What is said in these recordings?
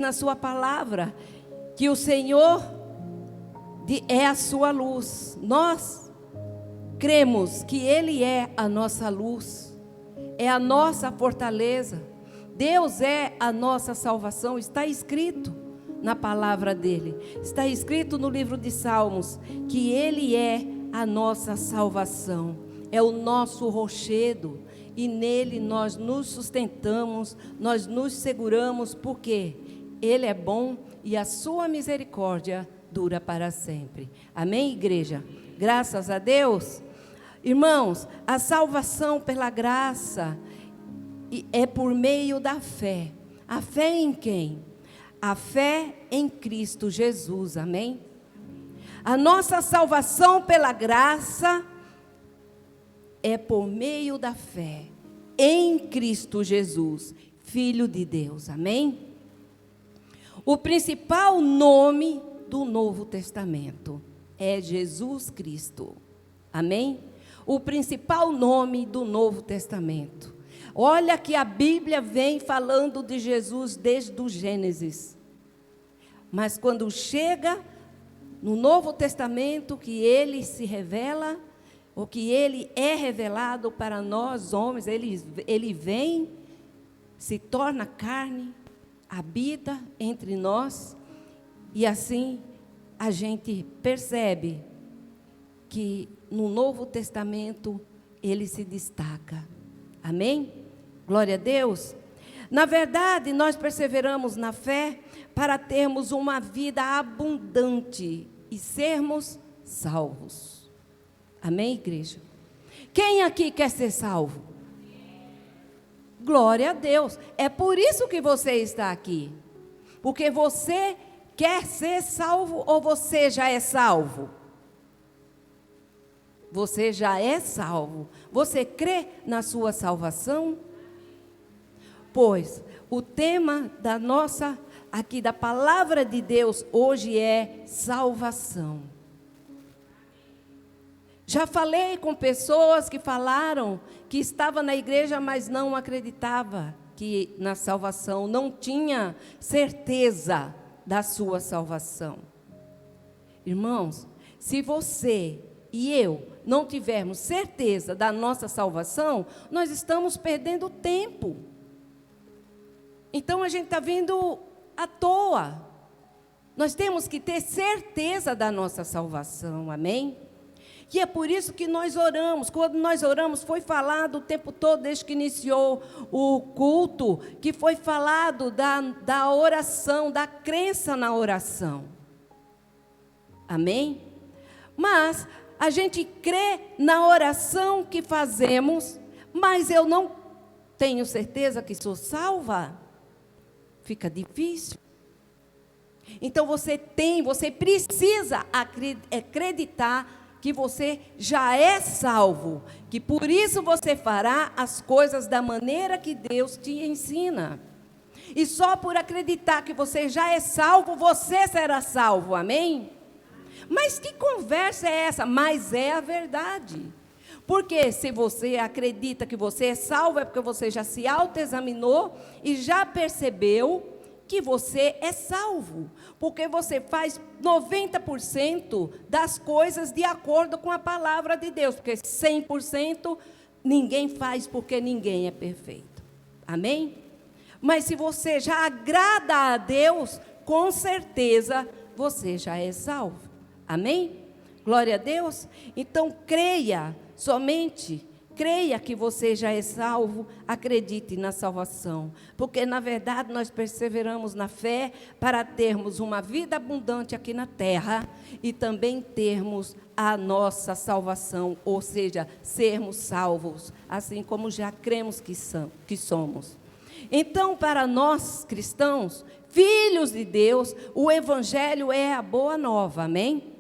na sua palavra que o Senhor é a sua luz. Nós cremos que Ele é a nossa luz, é a nossa fortaleza. Deus é a nossa salvação. Está escrito na palavra dele, está escrito no livro de Salmos, que Ele é a nossa salvação, é o nosso rochedo, e nele nós nos sustentamos, nós nos seguramos, porque Ele é bom e a sua misericórdia dura para sempre. Amém, igreja? Graças a Deus. Irmãos, a salvação pela graça é por meio da fé. A fé em quem? A fé em Cristo Jesus, amém? A nossa salvação pela graça é por meio da fé em Cristo Jesus, Filho de Deus, amém? O principal nome do Novo Testamento é Jesus Cristo, amém? O principal nome do Novo Testamento. Olha que a Bíblia vem falando de Jesus desde o Gênesis. Mas quando chega no Novo Testamento, que Ele se revela, ou que Ele é revelado para nós homens, Ele vem, se torna carne, habita entre nós, e assim a gente percebe que no Novo Testamento Ele se destaca. Amém? Glória a Deus. Na verdade, nós perseveramos na fé para termos uma vida abundante e sermos salvos. Amém, igreja? Quem aqui quer ser salvo? Glória a Deus. É por isso que você está aqui. Porque você quer ser salvo ou você já é salvo? Você já é salvo. Você crê na sua salvação? Pois o tema da nossa, aqui da palavra de Deus hoje é salvação. Já falei com pessoas que falaram que estava na igreja, mas não acreditava que na salvação, não tinha certeza da sua salvação. Irmãos, se você e eu não tivermos certeza da nossa salvação, nós estamos perdendo tempo. Então a gente está vindo à toa. Nós temos que ter certeza da nossa salvação, amém? E é por isso que nós oramos. Quando nós oramos, foi falado o tempo todo, desde que iniciou o culto, que foi falado da oração, da crença na oração. Amém? Mas a gente crê na oração que fazemos, mas eu não tenho certeza que sou salva. Fica difícil. Então você precisa acreditar que você já é salvo, que por isso você fará as coisas da maneira que Deus te ensina. E só por acreditar que você já é salvo, você será salvo, amém? Mas que conversa é essa? Mas é a verdade. Porque se você acredita que você é salvo, é porque você já se autoexaminou e já percebeu que você é salvo. Porque você faz 90% das coisas de acordo com a palavra de Deus. Porque 100% ninguém faz, porque ninguém é perfeito. Amém? Mas se você já agrada a Deus, com certeza você já é salvo. Amém? Glória a Deus. Então creia, somente creia que você já é salvo, acredite na salvação. Porque na verdade nós perseveramos na fé para termos uma vida abundante aqui na terra e também termos a nossa salvação, ou seja, sermos salvos, assim como já cremos que somos. Então, para nós cristãos, filhos de Deus, o Evangelho é a boa nova, amém?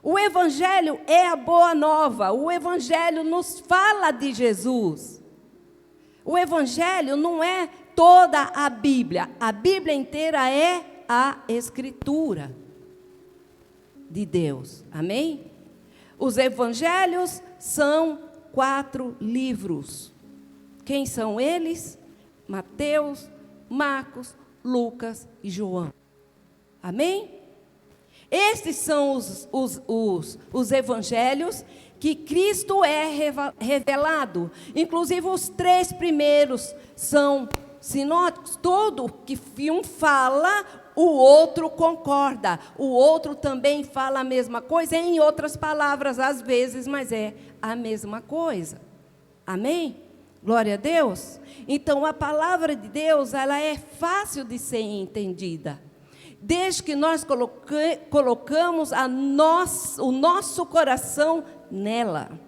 O Evangelho é a boa nova, o Evangelho nos fala de Jesus. O Evangelho não é toda a Bíblia inteira é a Escritura de Deus, amém? Os Evangelhos são 4 livros. Quem são eles? Mateus, Marcos, Lucas e João. Amém? Estes são os evangelhos que Cristo é revelado. Inclusive, os 3 primeiros são sinóticos. Todo que um fala, o outro concorda. O outro também fala a mesma coisa, em outras palavras, às vezes, mas é a mesma coisa. Amém? Glória a Deus. Então, a palavra de Deus, ela é fácil de ser entendida, desde que nós colocamos o nosso coração nela.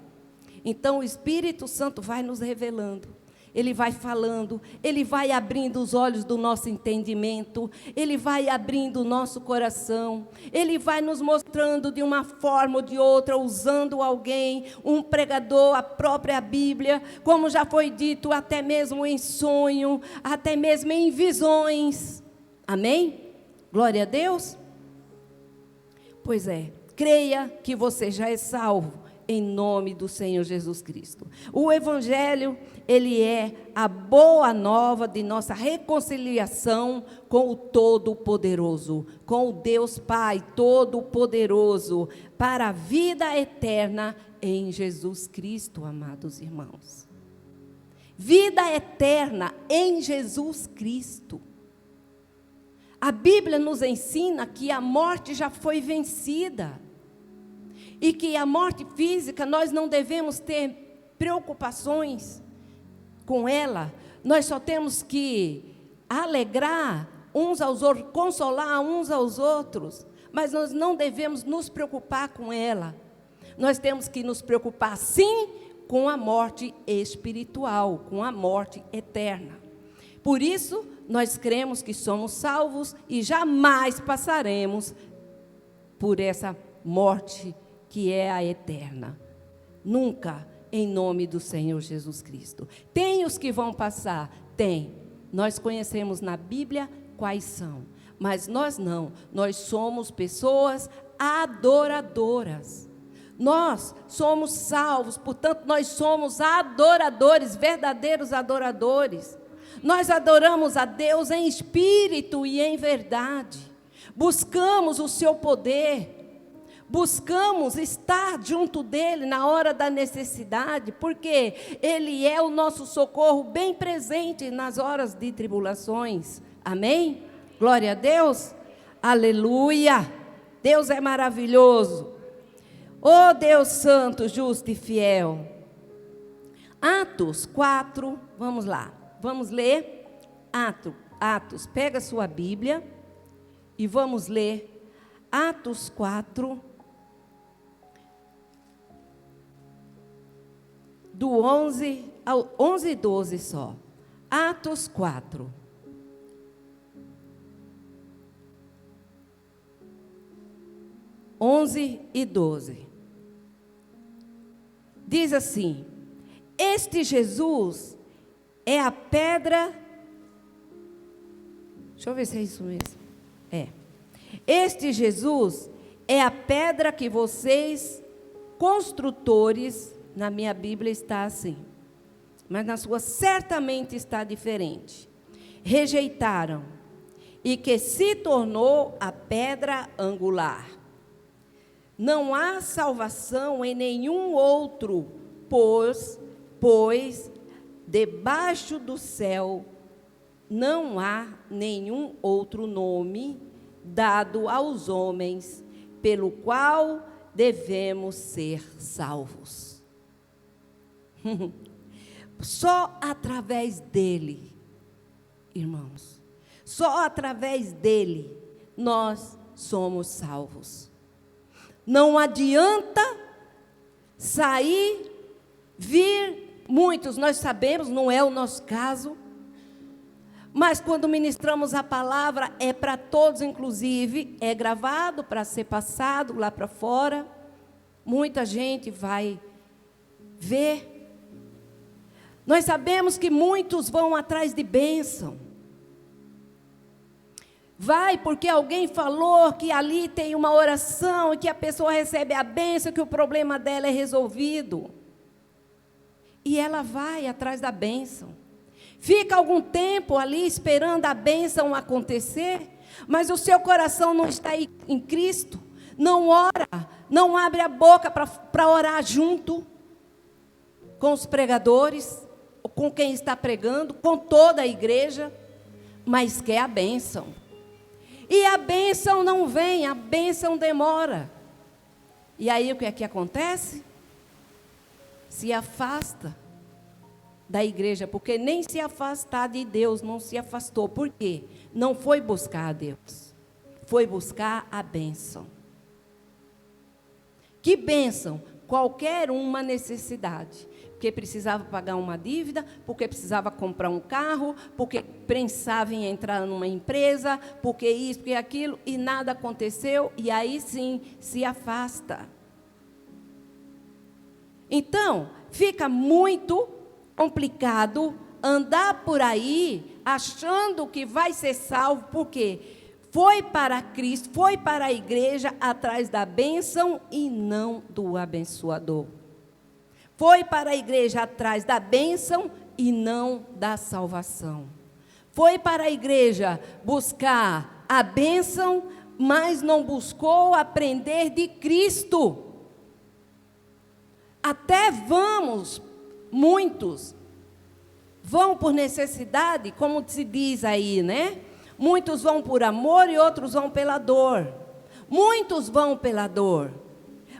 Então, o Espírito Santo vai nos revelando, Ele vai falando, Ele vai abrindo os olhos do nosso entendimento, Ele vai abrindo o nosso coração, Ele vai nos mostrando de uma forma ou de outra, usando alguém, um pregador, a própria Bíblia, como já foi dito, até mesmo em sonho, até mesmo em visões. Amém? Glória a Deus. Pois é, creia que você já é salvo, em nome do Senhor Jesus Cristo. O Evangelho, ele é a boa nova de nossa reconciliação com o Todo-Poderoso, com o Deus Pai Todo-Poderoso, para a vida eterna em Jesus Cristo, amados irmãos. Vida eterna em Jesus Cristo. A Bíblia nos ensina que a morte já foi vencida. E que a morte física, nós não devemos ter preocupações com ela. Nós só temos que alegrar uns aos outros, consolar uns aos outros. Mas nós não devemos nos preocupar com ela. Nós temos que nos preocupar, sim, com a morte espiritual, com a morte eterna. Por isso, nós cremos que somos salvos e jamais passaremos por essa morte que é a eterna. Nunca, em nome do Senhor Jesus Cristo. Tem os que vão passar? Tem. Nós conhecemos na Bíblia quais são. Mas nós não. Nós somos pessoas adoradoras. Nós somos salvos, portanto, nós somos adoradores, verdadeiros adoradores. Nós adoramos a Deus em espírito e em verdade. Buscamos o seu poder. Buscamos estar junto dEle na hora da necessidade, porque Ele é o nosso socorro bem presente nas horas de tribulações. Amém? Glória a Deus. Aleluia. Deus é maravilhoso. Oh Deus santo, justo e fiel. Atos 4, vamos lá. Vamos ler Atos. Pega sua Bíblia e vamos ler Atos 4, do 11 ao 11 e 12 só. Atos 4. E 12. Diz assim: este Jesus é a pedra. Deixa eu ver se é isso mesmo. É. Este Jesus é a pedra que vocês, construtores, na minha Bíblia está assim, mas na sua certamente está diferente, rejeitaram, e que se tornou a pedra angular. Não há salvação em nenhum outro, pois debaixo do céu não há nenhum outro nome dado aos homens pelo qual devemos ser salvos. Só através dele, irmãos, só através dele nós somos salvos. Não adianta sair, vir, muitos nós sabemos, não é o nosso caso, mas quando ministramos a palavra é para todos, inclusive, é gravado para ser passado lá para fora, muita gente vai ver. Nós sabemos que muitos vão atrás de bênção. Vai porque alguém falou que ali tem uma oração e que a pessoa recebe a bênção, que o problema dela é resolvido. E ela vai atrás da bênção. Fica algum tempo ali esperando a bênção acontecer, mas o seu coração não está em Cristo. Não ora, não abre a boca para orar junto com os pregadores, com quem está pregando, com toda a igreja, mas quer a bênção. E a bênção não vem, a bênção demora. E aí o que é que acontece? Se afasta da igreja, porque nem se afastar de Deus não se afastou. Por quê? Não foi buscar a Deus, foi buscar a bênção. Que bênção? Qualquer uma necessidade. Porque precisava pagar uma dívida, porque precisava comprar um carro, porque pensava em entrar numa empresa, porque isso, porque aquilo, e nada aconteceu, e aí sim se afasta. Então, fica muito complicado andar por aí achando que vai ser salvo, porque foi para Cristo, foi para a igreja atrás da bênção e não do abençoador. Foi para a igreja atrás da bênção e não da salvação. Foi para a igreja buscar a bênção, mas não buscou aprender de Cristo. Até muitos vão por necessidade, como se diz aí, né? Muitos vão por amor e outros vão pela dor. Muitos vão pela dor.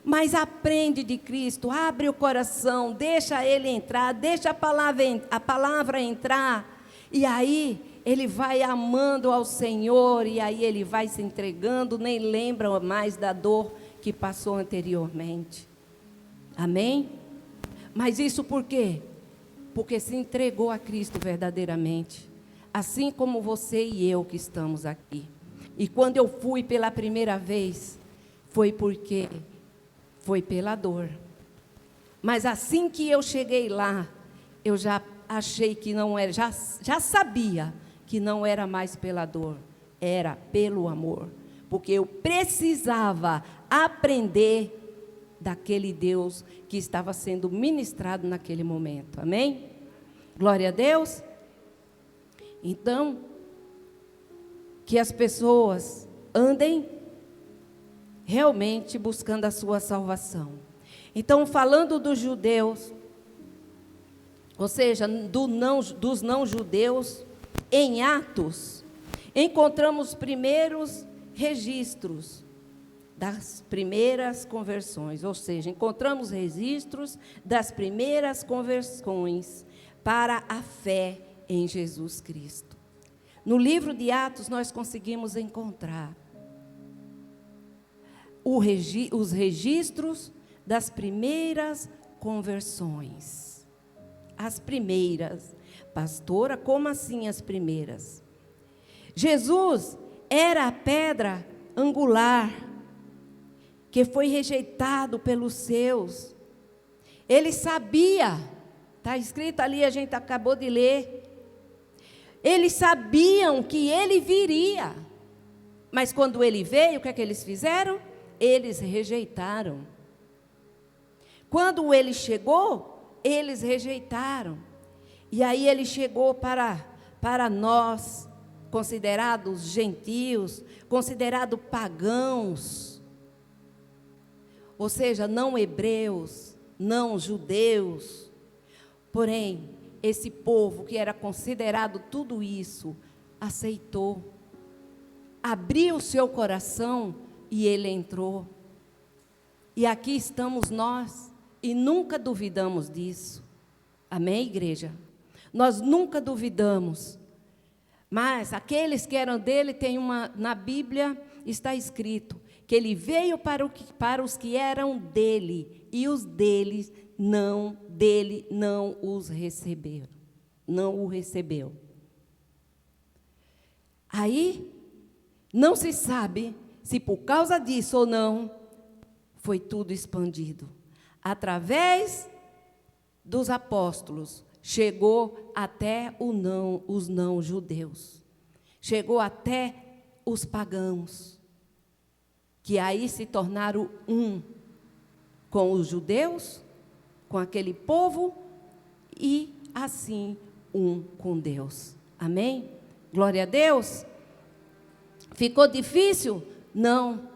Mas aprende de Cristo, abre o coração, deixa Ele entrar, deixa a palavra entrar. E aí, ele vai amando ao Senhor, e aí ele vai se entregando, nem lembra mais da dor que passou anteriormente. Amém? Mas isso por quê? Porque se entregou a Cristo verdadeiramente. Assim como você e eu que estamos aqui. E quando eu fui pela primeira vez, foi porque foi pela dor. Mas assim que eu cheguei lá, eu já achei que não era, já sabia que não era mais pela dor, era pelo amor. Porque eu precisava aprender daquele Deus que estava sendo ministrado naquele momento. Amém? Glória a Deus. Então, que as pessoas andem realmente buscando a sua salvação. Então, falando dos judeus, ou seja, dos não-judeus, em Atos, encontramos primeiros registros das primeiras conversões, ou seja, encontramos registros das primeiras conversões para a fé em Jesus Cristo. No livro de Atos, nós conseguimos encontrar os registros das primeiras conversões. As primeiras. Pastora, como assim as primeiras? Jesus era a pedra angular que foi rejeitado pelos seus. Ele sabia, está escrito ali, a gente acabou de ler. Eles sabiam que ele viria. Mas quando ele veio, o que é que eles fizeram? Eles rejeitaram. Quando ele chegou, eles rejeitaram. E aí ele chegou para nós, considerados gentios, considerados pagãos, ou seja, não hebreus, não judeus. Porém, esse povo que era considerado tudo isso, aceitou, abriu o seu coração e ele entrou. E aqui estamos nós, e nunca duvidamos disso. Amém, igreja? Nós nunca duvidamos. Mas aqueles que eram dele, na Bíblia está escrito que ele veio para os que eram dele, e os dele não os receberam. Não o recebeu. Aí, não se sabe se por causa disso ou não, foi tudo expandido. Através dos apóstolos, chegou até os não-judeus. Chegou até os pagãos, que aí se tornaram um com os judeus, com aquele povo, e assim um com Deus. Amém? Glória a Deus. Ficou difícil? Não,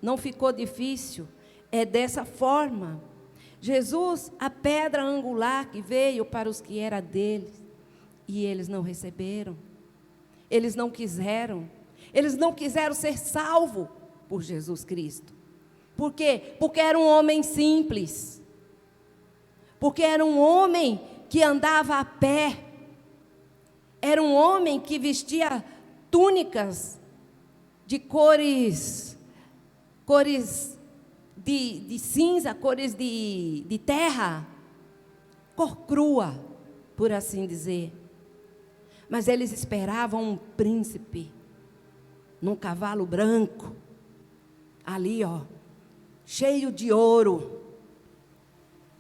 não ficou difícil. É dessa forma. Jesus, a pedra angular que veio para os que era deles, e eles não receberam. Eles não quiseram. Eles não quiseram ser salvos por Jesus Cristo. Por quê? Porque era um homem simples. Porque era um homem que andava a pé. Era um homem que vestia túnicas de cores de cinza, cores de terra, cor crua, por assim dizer. Mas eles esperavam um príncipe, num cavalo branco, ali, cheio de ouro,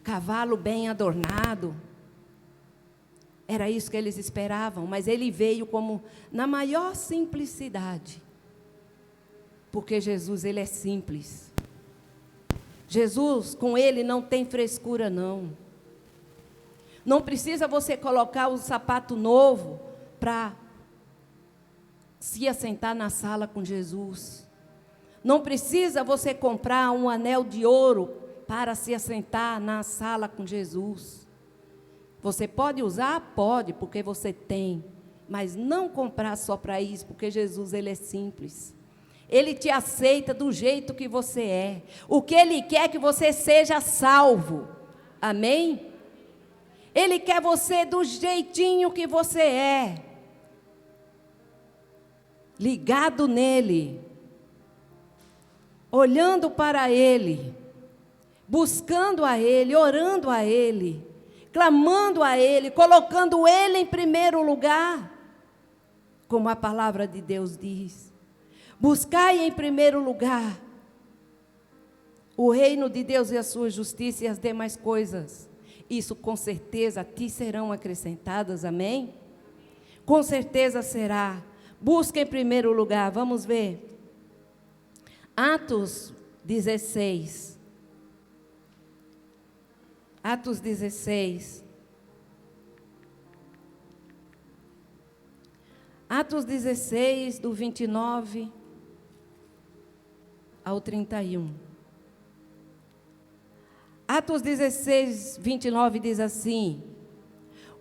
cavalo bem adornado. Era isso que eles esperavam, mas ele veio como na maior simplicidade. Porque Jesus, ele é simples. Jesus, com ele não tem frescura, não. Não precisa você colocar um sapato novo para se assentar na sala com Jesus. Não precisa você comprar um anel de ouro para se assentar na sala com Jesus. Você pode usar? Pode, porque você tem. Mas não comprar só para isso, porque Jesus, ele é simples. Ele te aceita do jeito que você é. O que ele quer é que você seja salvo. Amém? Ele quer você do jeitinho que você é. Ligado nele. Olhando para ele. Buscando a ele, orando a ele. Clamando a ele, colocando ele em primeiro lugar. Como a palavra de Deus diz. Buscai em primeiro lugar o reino de Deus e a sua justiça e as demais coisas. Isso com certeza te serão acrescentadas, amém? Com certeza será. Busca em primeiro lugar, vamos ver. Atos 16. Atos 16. Atos 16, do 29 ao 31. Atos 16, 29 diz assim: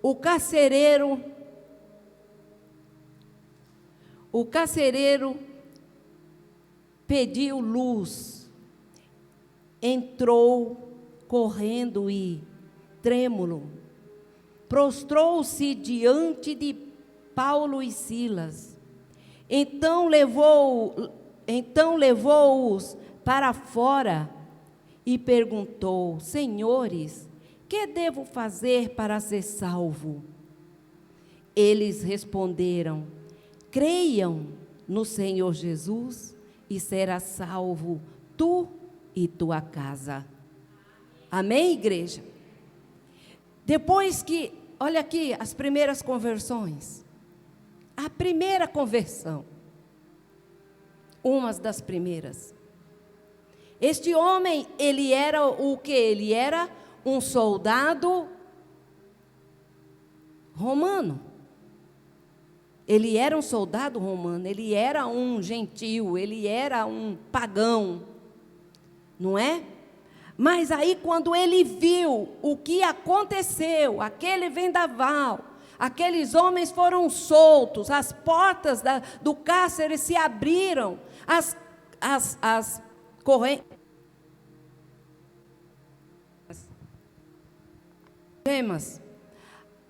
o carcereiro pediu luz, entrou correndo e trêmulo, prostrou-se diante de Paulo e Silas. Então levou-os para fora e perguntou: Senhores, que devo fazer para ser salvo? Eles responderam: Creiam no Senhor Jesus e será salvo tu e tua casa. Amém, igreja? Depois que, olha aqui, as primeiras conversões. A primeira conversão. Uma das primeiras. Este homem, ele era o quê? Ele era um soldado romano. Ele era um soldado romano, ele era um gentil, ele era um pagão, não é? Mas aí quando ele viu o que aconteceu, aquele vendaval, aqueles homens foram soltos, as portas do cárcere se abriram, as correntes,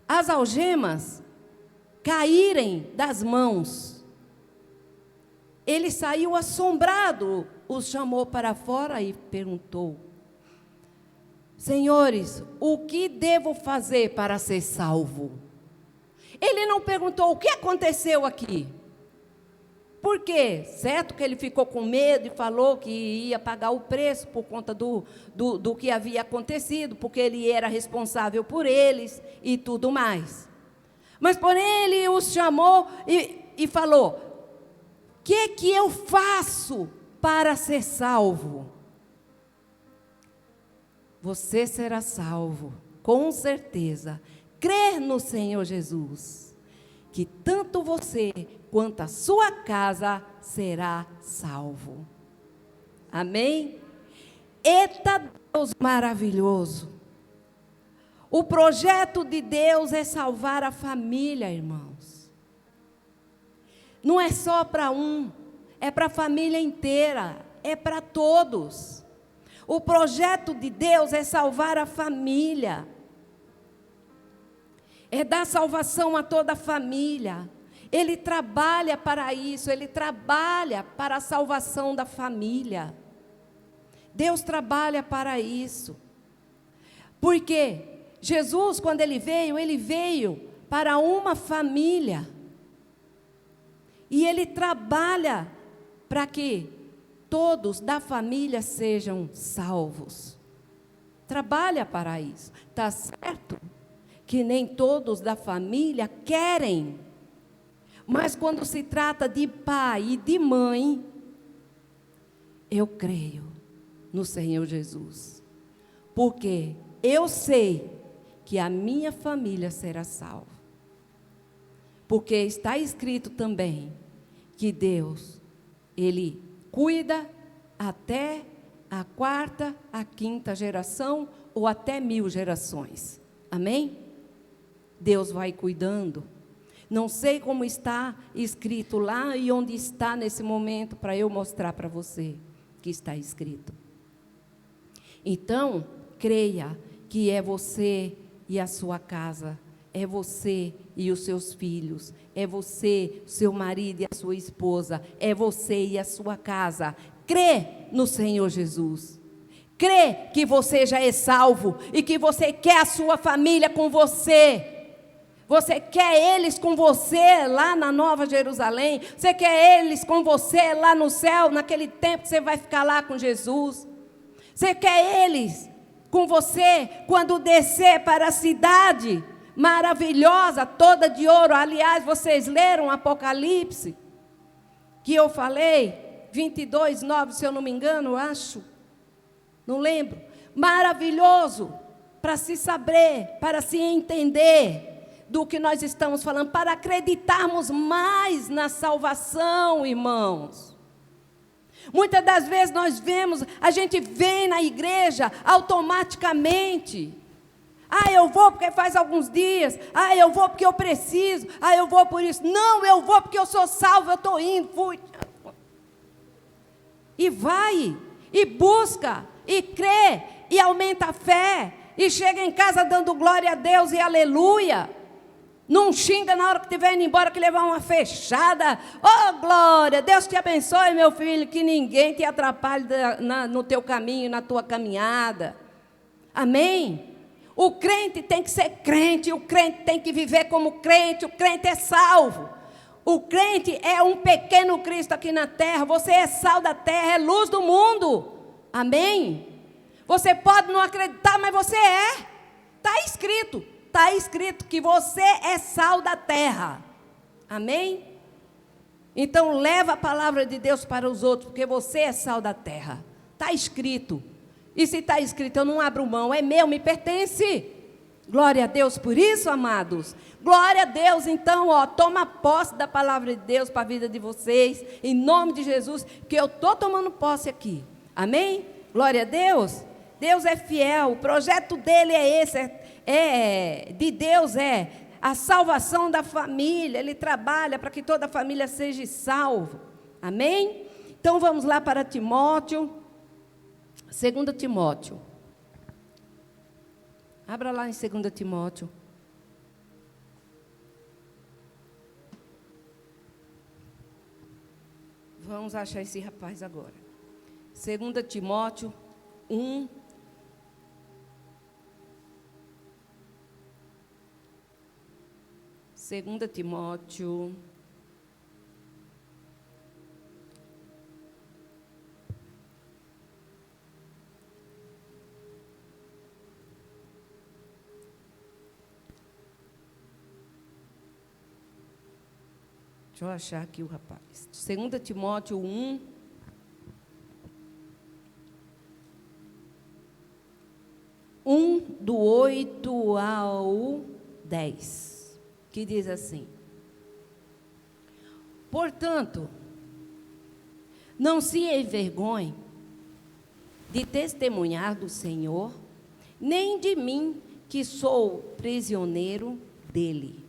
as algemas caírem das mãos. Ele saiu assombrado, os chamou para fora e perguntou: Senhores, o que devo fazer para ser salvo? Ele não perguntou o que aconteceu aqui. Por quê? Certo que ele ficou com medo e falou que ia pagar o preço por conta do que havia acontecido, porque ele era responsável por eles e tudo mais. Mas, porém, ele os chamou e falou: o que eu faço para ser salvo? Você será salvo, com certeza, crer no Senhor Jesus, que tanto você quanto a sua casa será salvo. Amém? Eita Deus maravilhoso! O projeto de Deus é salvar a família, irmãos. Não é só para um, é para a família inteira, é para todos. O projeto de Deus é salvar a família. É dar salvação a toda a família. Ele trabalha para isso, ele trabalha para a salvação da família. Deus trabalha para isso. Porque Jesus, quando ele veio para uma família. E ele trabalha para que todos da família sejam salvos. Trabalha para isso. Está certo que nem todos da família querem. Mas quando se trata de pai e de mãe, eu creio no Senhor Jesus. Porque eu sei que a minha família será salva. Porque está escrito também que Deus, Ele cuida até a 4ª, a 5ª geração ou até 1000 gerações. Amém? Deus vai cuidando. Não sei como está escrito lá e onde está nesse momento para eu mostrar para você que está escrito. Então, creia que é você e a sua casa, é você e os seus filhos, é você, seu marido e a sua esposa, é você e a sua casa. Crê no Senhor Jesus. Crê que você já é salvo e que você quer a sua família com você. Você quer eles com você lá na Nova Jerusalém. Você quer eles com você lá no céu, naquele tempo que você vai ficar lá com Jesus. Você quer eles com você quando descer para a cidade maravilhosa, toda de ouro. Aliás, vocês leram Apocalipse? Que eu falei, 22:9, se eu não me engano, eu acho. Não lembro. Maravilhoso, para se saber, para se entender do que nós estamos falando, para acreditarmos mais na salvação, irmãos. Muitas das vezes nós vemos, a gente vem na igreja automaticamente. Eu vou porque faz alguns dias. Eu vou porque eu preciso. Eu vou por isso. Não, eu vou porque eu sou salvo, eu estou indo, fui. E vai, e busca, e crê, e aumenta a fé, e chega em casa dando glória a Deus e aleluia. Não xinga na hora que estiver indo embora, que levar uma fechada. Oh, glória, Deus te abençoe, meu filho, que ninguém te atrapalhe no teu caminho, na tua caminhada. Amém? O crente tem que ser crente, o crente tem que viver como crente, o crente é salvo. O crente é um pequeno Cristo aqui na terra, você é sal da terra, é luz do mundo. Amém? Você pode não acreditar, mas você é. Está escrito. Está escrito que você é sal da terra. Amém? Então leva a palavra de Deus para os outros, porque você é sal da terra. Está escrito. E se está escrito, eu não abro mão, é meu, me pertence. Glória a Deus por isso, amados. Glória a Deus, então, toma posse da palavra de Deus para a vida de vocês, em nome de Jesus, que eu estou tomando posse aqui. Amém? Glória a Deus. Deus é fiel, o projeto dele é esse, de Deus é a salvação da família. Ele trabalha para que toda a família seja salva. Amém? Então vamos lá para Timóteo, 2 Timóteo. Abra lá em 2 Timóteo. Vamos achar esse rapaz agora. 2 Timóteo 1. Segunda Timóteo. Deixa eu achar aqui o rapaz. 2 Timóteo 1. Do 8 ao 10, que diz assim: portanto, não se envergonhe de testemunhar do Senhor, nem de mim, que sou prisioneiro dele.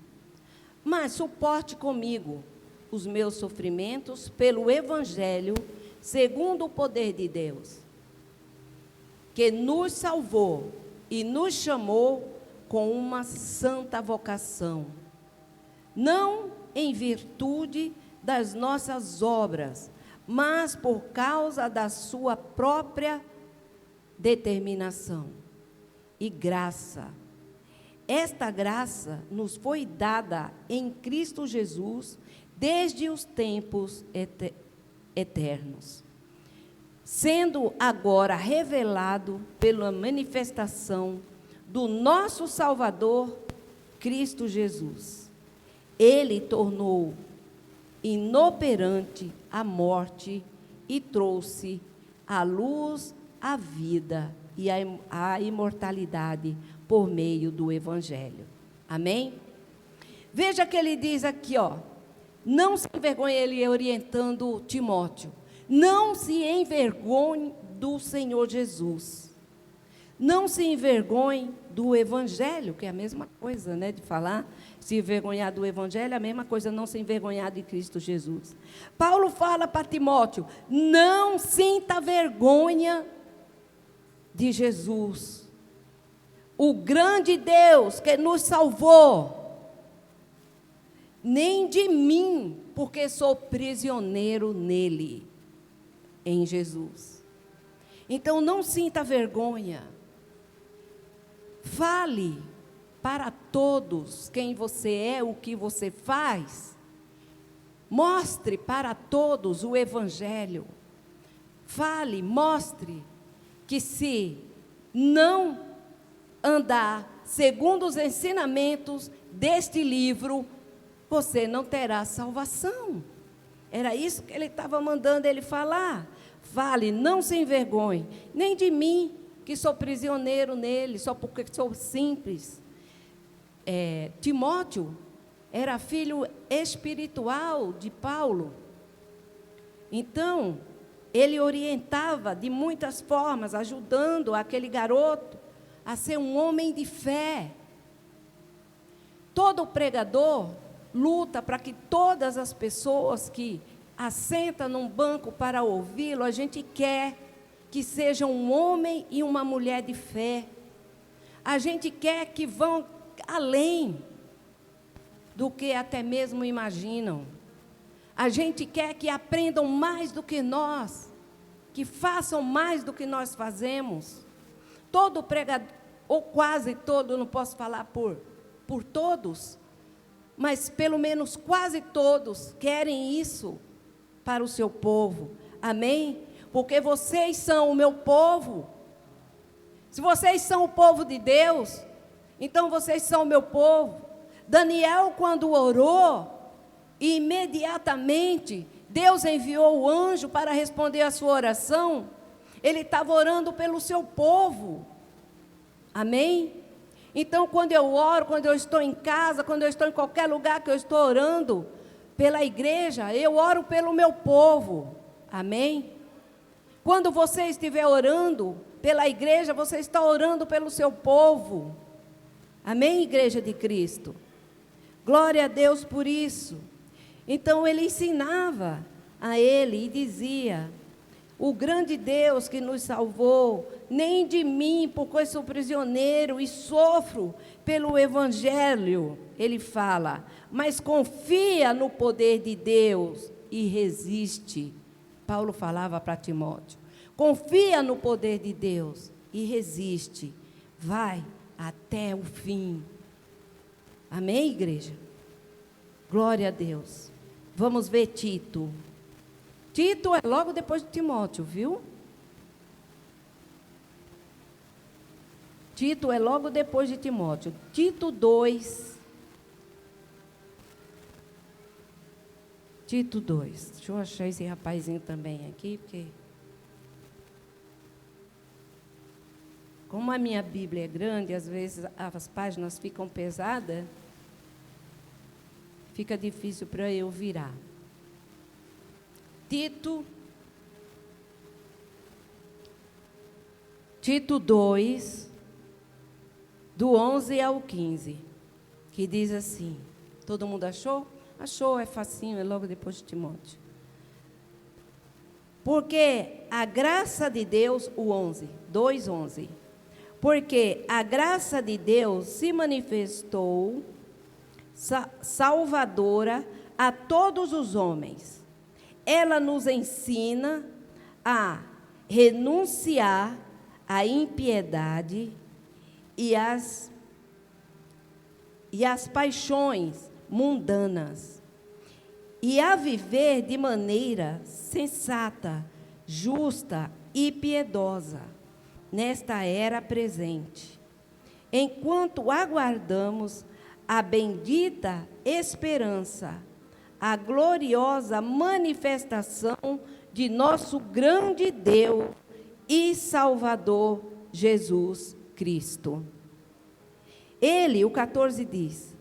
Mas suporte comigo os meus sofrimentos pelo Evangelho, segundo o poder de Deus, que nos salvou e nos chamou com uma santa vocação, não em virtude das nossas obras, mas por causa da sua própria determinação e graça. Esta graça nos foi dada em Cristo Jesus desde os tempos eternos, sendo agora revelado pela manifestação do nosso Salvador, Cristo Jesus. Ele tornou inoperante a morte e trouxe à luz a vida e a imortalidade por meio do Evangelho. Amém? Veja que ele diz aqui, não se envergonhe, ele orientando Timóteo, não se envergonhe do Senhor Jesus. Não se envergonhe do Evangelho, que é a mesma coisa, né, de falar, se envergonhar do Evangelho, é a mesma coisa, não se envergonhar de Cristo Jesus. Paulo fala para Timóteo, não sinta vergonha de Jesus, o grande Deus que nos salvou, nem de mim, porque sou prisioneiro nele, em Jesus. Então, não sinta vergonha. Fale para todos quem você é, o que você faz. Mostre para todos o Evangelho. Fale, mostre que se não andar segundo os ensinamentos deste livro, você não terá salvação. Era isso que ele estava mandando ele falar. Fale, não se envergonhe, nem de mim, que sou prisioneiro nele, só porque sou simples. Timóteo era filho espiritual de Paulo. Então, ele orientava de muitas formas, ajudando aquele garoto a ser um homem de fé. Todo pregador luta para que todas as pessoas que assentam num banco para ouvi-lo, a gente quer que sejam um homem e uma mulher de fé. A gente quer que vão além do que até mesmo imaginam. A gente quer que aprendam mais do que nós, que façam mais do que nós fazemos. Todo pregador, ou quase todo, não posso falar por todos, mas pelo menos quase todos querem isso para o seu povo. Amém? Porque vocês são o meu povo. Se vocês são o povo de Deus, então vocês são o meu povo. Daniel, quando orou, imediatamente Deus enviou o anjo para responder a sua oração. Ele estava orando pelo seu povo. Amém? Então, quando eu oro, quando eu estou em casa, quando eu estou em qualquer lugar que eu estou orando pela igreja, eu oro pelo meu povo. Amém? Quando você estiver orando pela igreja, você está orando pelo seu povo. Amém, igreja de Cristo? Glória a Deus por isso. Então, ele ensinava a ele e dizia, o grande Deus que nos salvou, nem de mim, porque eu sou prisioneiro e sofro pelo Evangelho, ele fala, mas confia no poder de Deus e resiste. Paulo falava para Timóteo, confia no poder de Deus e resiste, vai até o fim. Amém, igreja? Glória a Deus. Vamos ver Tito. Tito é logo depois de Timóteo, viu? Tito é logo depois de Timóteo. Tito 2. Tito 2. Deixa eu achar esse rapazinho também aqui, porque... Como a minha Bíblia é grande, às vezes as páginas ficam pesadas, fica difícil para eu virar. Tito 2, do 11 ao 15, que diz assim, todo mundo achou? Achou, é facinho, é logo depois de Timóteo. Porque a graça de Deus, o 11, 2:11. Porque a graça de Deus se manifestou salvadora a todos os homens. Ela nos ensina a renunciar à impiedade e às paixões mundanas, e a viver de maneira sensata, justa e piedosa nesta era presente, enquanto aguardamos a bendita esperança, a gloriosa manifestação de nosso grande Deus e Salvador Jesus Cristo. Ele, o 14 diz,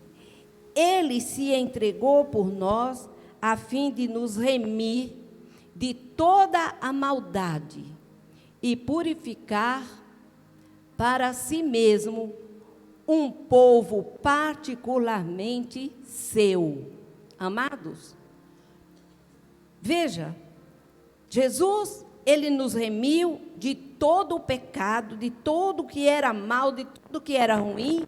Ele se entregou por nós a fim de nos remir de toda a maldade e purificar para si mesmo um povo particularmente seu. Amados, veja, Jesus, Ele nos remiu de todo o pecado, de tudo que era mal, de tudo que era ruim,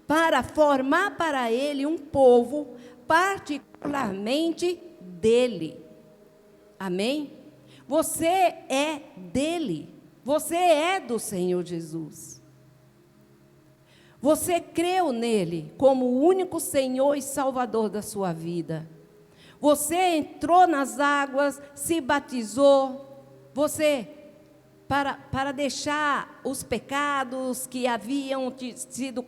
para formar para Ele um povo particularmente dele. Amém? Você é dele. Você é do Senhor Jesus. Você creu nele como o único Senhor e Salvador da sua vida. Você entrou nas águas, se batizou. Você, para deixar os pecados que haviam sido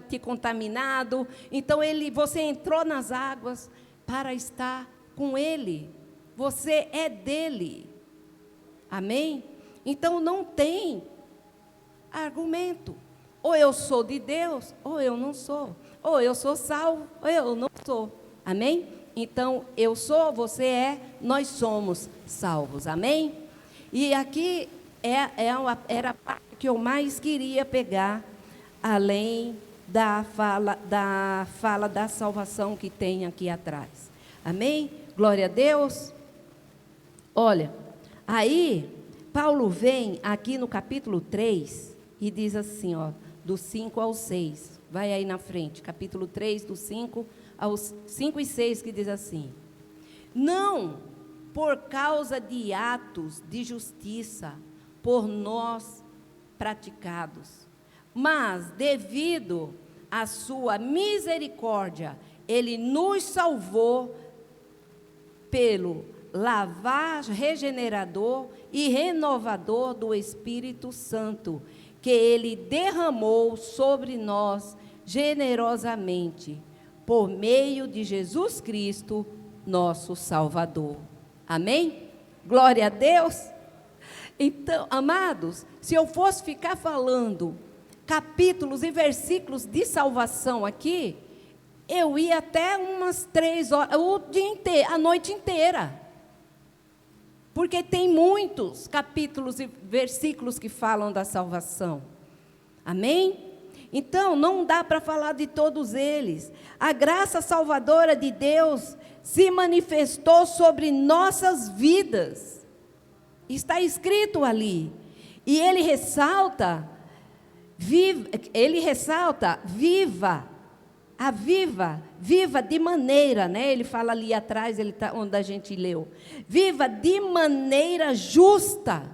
te contaminado. Então, você entrou nas águas para estar com ele. Você é dele. Amém? Então, não tem argumento. Ou eu sou de Deus, ou eu não sou. Ou eu sou salvo, ou eu não sou. Amém? Então, eu sou, você é, nós somos salvos. Amém? E aqui era a parte que eu mais queria pegar, além da fala da salvação que tem aqui atrás. Amém? Glória a Deus. Olha, aí, Paulo vem aqui no capítulo 3 e diz assim, ó, do 5 ao 6. Vai aí na frente, capítulo 3, do 5 aos 5 e 6, que diz assim: não por causa de atos de justiça por nós praticados, mas devido à sua misericórdia, Ele nos salvou pelo lavar regenerador e renovador do Espírito Santo, que Ele derramou sobre nós generosamente, por meio de Jesus Cristo, nosso Salvador. Amém? Glória a Deus. Então, amados, se eu fosse ficar falando capítulos e versículos de salvação aqui, eu ia até umas 3 horas, o dia inteiro, a noite inteira. Porque tem muitos capítulos e versículos que falam da salvação. Amém? Então, não dá para falar de todos eles. A graça salvadora de Deus se manifestou sobre nossas vidas. Está escrito ali. E ele ressalta, viva de maneira, né? Ele fala ali atrás, onde a gente leu. Viva de maneira justa.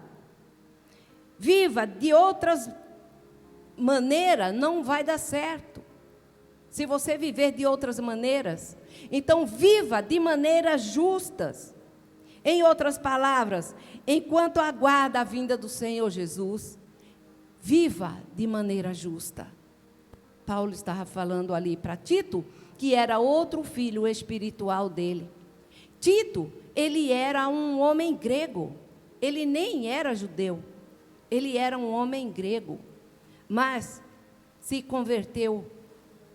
Viva de outras maneiras, não vai dar certo. Se você viver de outras maneiras, então viva de maneiras justas. Em outras palavras, enquanto aguarda a vinda do Senhor Jesus, viva de maneira justa. Paulo estava falando ali para Tito, que era outro filho espiritual dele. Tito, ele era um homem grego, ele nem era judeu, ele era um homem grego. mas se converteu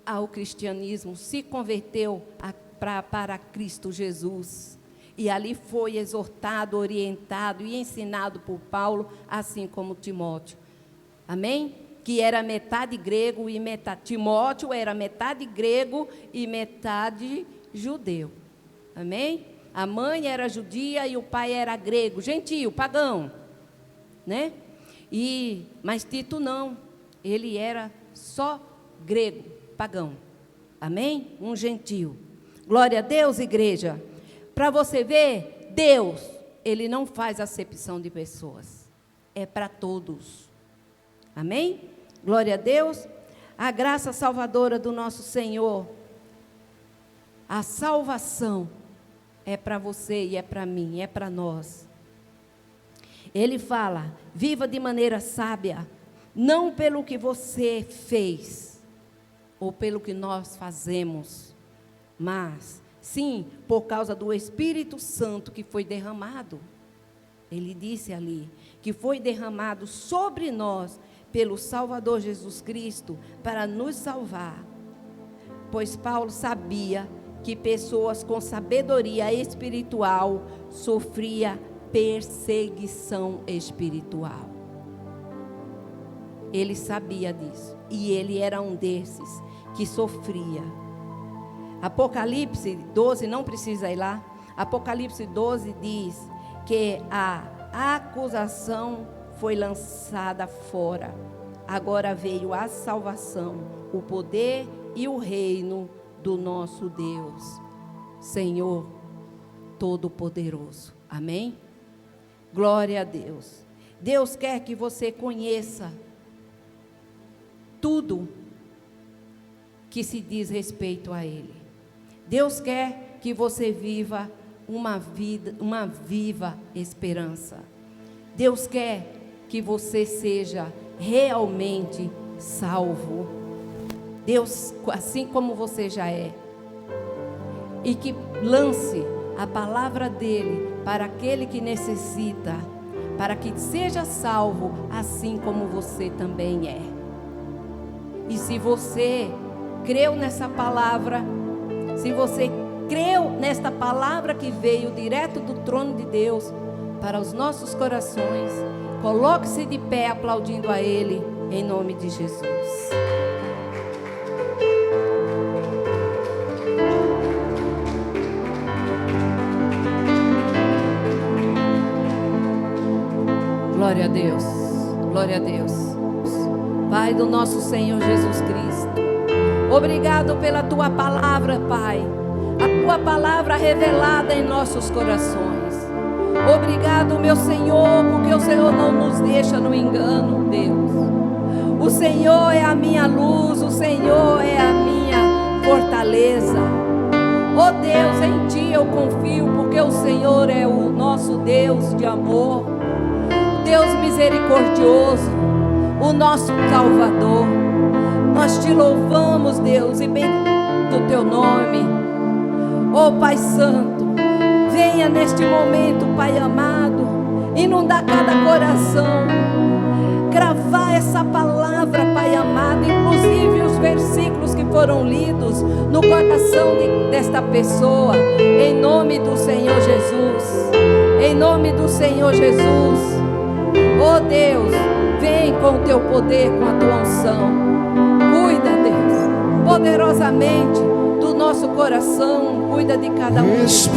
ao cristianismo, se converteu para Cristo Jesus. E ali foi exortado, orientado e ensinado por Paulo, assim como Timóteo. Amém? Que era metade grego e metade... Timóteo era metade grego e metade judeu. Amém? A mãe era judia e o pai era grego, gentio, pagão. Né? Mas Tito não. Ele era só grego, pagão. Amém? Um gentio. Glória a Deus, igreja. Para você ver, Deus, Ele não faz acepção de pessoas. É para todos. Amém? Glória a Deus. A graça salvadora do nosso Senhor. A salvação é para você e é para mim, é para nós. Ele fala, viva de maneira sábia, não pelo que você fez, ou pelo que nós fazemos, mas sim, por causa do Espírito Santo que foi derramado. Ele disse ali, que foi derramado sobre nós, pelo Salvador Jesus Cristo, para nos salvar. Pois Paulo sabia que pessoas com sabedoria espiritual sofriam perseguição espiritual. Ele sabia disso, e ele era um desses que sofria. Apocalipse 12, não precisa ir lá. Apocalipse 12 diz que a acusação foi lançada fora. Agora veio a salvação, o poder e o reino do nosso Deus, Senhor Todo-Poderoso. Amém? Glória a Deus. Deus quer que você conheça tudo que se diz respeito a Ele. Deus quer que você viva uma viva esperança. Deus quer que você seja realmente salvo. Deus, assim como você já é. E que lance a palavra dEle para aquele que necessita, para que seja salvo, assim como você também é. E se você creu nessa palavra, se você creu nesta palavra que veio direto do trono de Deus para os nossos corações, coloque-se de pé aplaudindo a Ele, em nome de Jesus. Glória a Deus, glória a Deus. Pai do nosso Senhor Jesus Cristo, obrigado pela Tua palavra, Pai, a Tua palavra revelada em nossos corações. Obrigado, meu Senhor, porque o Senhor não nos deixa no engano, Deus. O Senhor é a minha luz, o Senhor é a minha fortaleza. Oh Deus, em Ti eu confio, porque o Senhor é o nosso Deus de amor, Deus misericordioso, o nosso Salvador. Nós Te louvamos, Deus, e bendito o Teu nome. Oh Pai Santo, venha neste momento, Pai amado, inundar cada coração, gravar essa palavra, Pai amado, inclusive os versículos que foram lidos no coração desta pessoa, em nome do Senhor Jesus, em nome do Senhor Jesus. Oh Deus, vem com o Teu poder, com a Tua unção, cuida, Deus, poderosamente do nosso coração, cuida de cada um de nós.